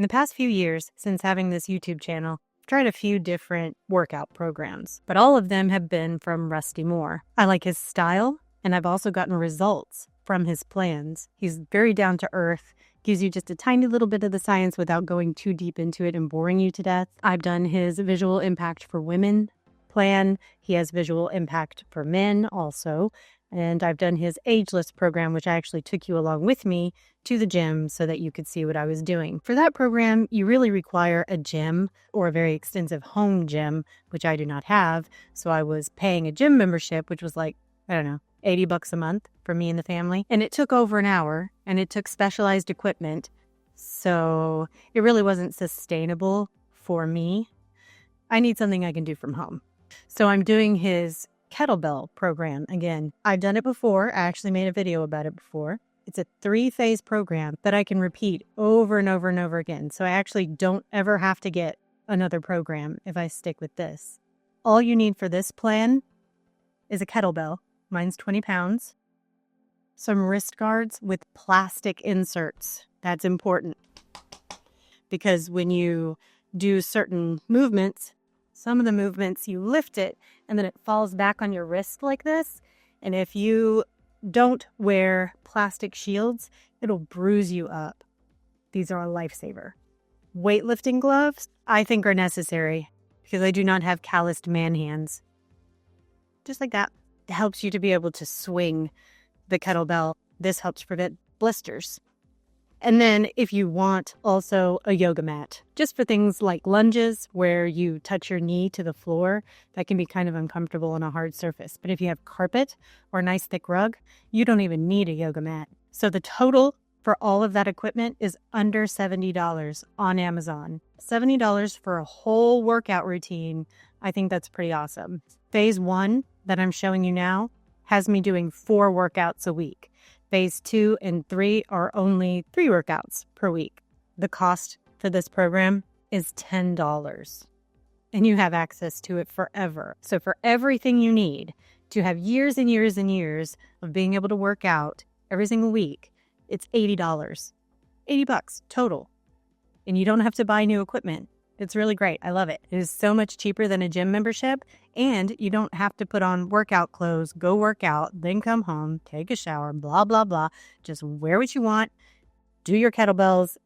In the past few years, since having this YouTube channel, I've tried a few different workout programs, but all of them have been from Rusty Moore. I like his style, and I've also gotten results from his plans. He's very down to earth, gives you just a tiny little bit of the science without going too deep into it and boring you to death. I've done his visual impact for women plan. He has visual impact for men also. And I've done his ageless program, which I actually took you along with me to the gym so that you could see what I was doing. For that program, you really require a gym or a very extensive home gym, which I do not have. So I was paying a gym membership, which was like, I don't know, $80 a month for me and the family. And it took over an hour, and it took specialized equipment. So it really wasn't sustainable for me. I need something I can do from home. So I'm doing his kettlebell program again. I've done it before. I actually made a video about it before. It's a 3-phase program that I can repeat over and over and over again. So I actually don't ever have to get another program if I stick with this. All you need for this plan is a kettlebell. Mine's 20 pounds. Some wrist guards with plastic inserts. That's important because when you do certain movements, some of the movements you lift it and then it falls back on your wrist like this. And if you don't wear plastic shields, it'll bruise you up. These are a lifesaver. Weightlifting gloves, I think, are necessary because I do not have calloused man hands. Just like that. It helps you to be able to swing the kettlebell. This helps prevent blisters. And then if you want also a yoga mat, just for things like lunges where you touch your knee to the floor, that can be kind of uncomfortable on a hard surface. But if you have carpet or a nice thick rug, you don't even need a yoga mat. So the total for all of that equipment is under $70 on Amazon. $70 for a whole workout routine. I think that's pretty awesome. Phase 1 that I'm showing you now has me doing 4 workouts a week. Phase 2 and 3 are only 3 workouts per week. The cost for this program is $10, and you have access to it forever. So for everything you need to have years and years and years of being able to work out every single week, it's $80. $80 total. And you don't have to buy new equipment. It's really great. I love it. It is so much cheaper than a gym membership, and you don't have to put on workout clothes, go work out, then come home, take a shower, blah, blah, blah. Just wear what you want, do your kettlebells,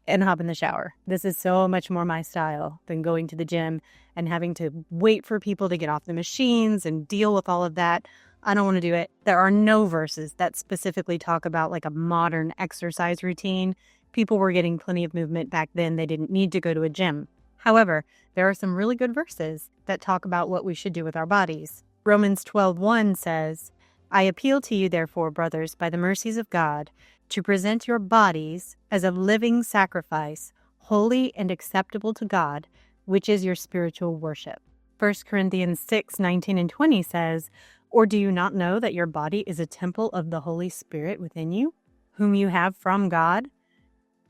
and hop in the shower. This is so much more my style than going to the gym and having to wait for people to get off the machines and deal with all of that. I don't want to do it. There are no verses that specifically talk about like a modern exercise routine. People were getting plenty of movement back then. They didn't need to go to a gym. However, there are some really good verses that talk about what we should do with our bodies. Romans 12:1 says, I appeal to you, therefore, brothers, by the mercies of God, to present your bodies as a living sacrifice, holy and acceptable to God, which is your spiritual worship. 1 Corinthians 6:19 and 20 says, or do you not know that your body is a temple of the Holy Spirit within you, whom you have from God?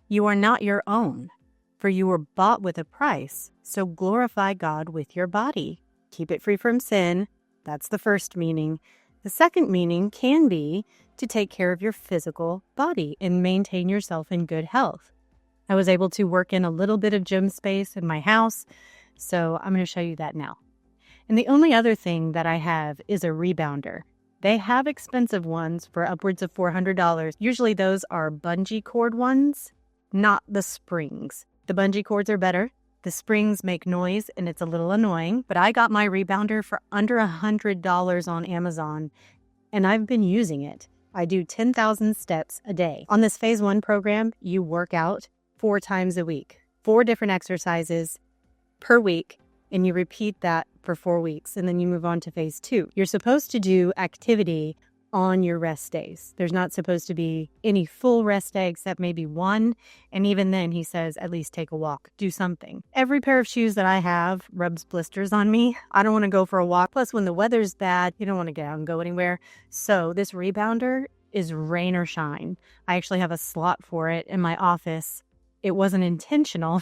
You are not your own. For you were bought with a price, so glorify God with your body. Keep it free from sin. That's the first meaning. The second meaning can be to take care of your physical body and maintain yourself in good health. I was able to work in a little bit of gym space in my house, so I'm going to show you that now. And the only other thing that I have is a rebounder. They have expensive ones for upwards of $400. Usually those are bungee cord ones, not the springs. The bungee cords are better. The springs make noise and it's a little annoying, but I got my rebounder for under $100 on Amazon and I've been using it. I do 10,000 steps a day. On this phase 1 program, you work out 4 times a week, 4 different exercises per week, and you repeat that for 4 weeks, and then you move on to phase 2. You're supposed to do activity on your rest days. There's not supposed to be any full rest day except maybe 1. And even then, he says, at least take a walk, do something. Every pair of shoes that I have rubs blisters on me. I don't want to go for a walk. Plus, when the weather's bad, you don't want to get out and go anywhere. So this rebounder is rain or shine. I actually have a slot for it in my office. It wasn't intentional,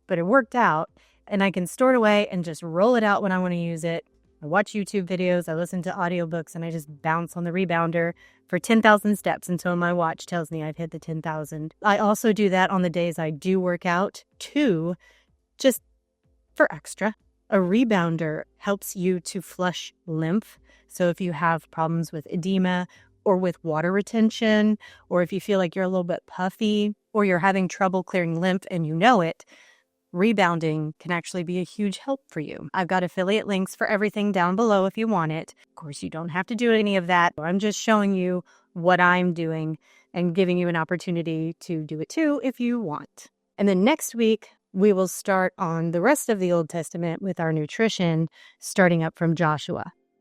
but it worked out. And I can store it away and just roll it out when I want to use it. I watch YouTube videos, I listen to audiobooks, and I just bounce on the rebounder for 10,000 steps until my watch tells me I've hit the 10,000. I also do that on the days I do work out too, just for extra. A rebounder helps you to flush lymph. So if you have problems with edema or with water retention, or if you feel like you're a little bit puffy or you're having trouble clearing lymph and you know it, rebounding can actually be a huge help for you. I've got affiliate links for everything down below if you want it. Of course, you don't have to do any of that. I'm just showing you what I'm doing and giving you an opportunity to do it too if you want. And then next week, we will start on the rest of the Old Testament with our nutrition, starting up from Joshua.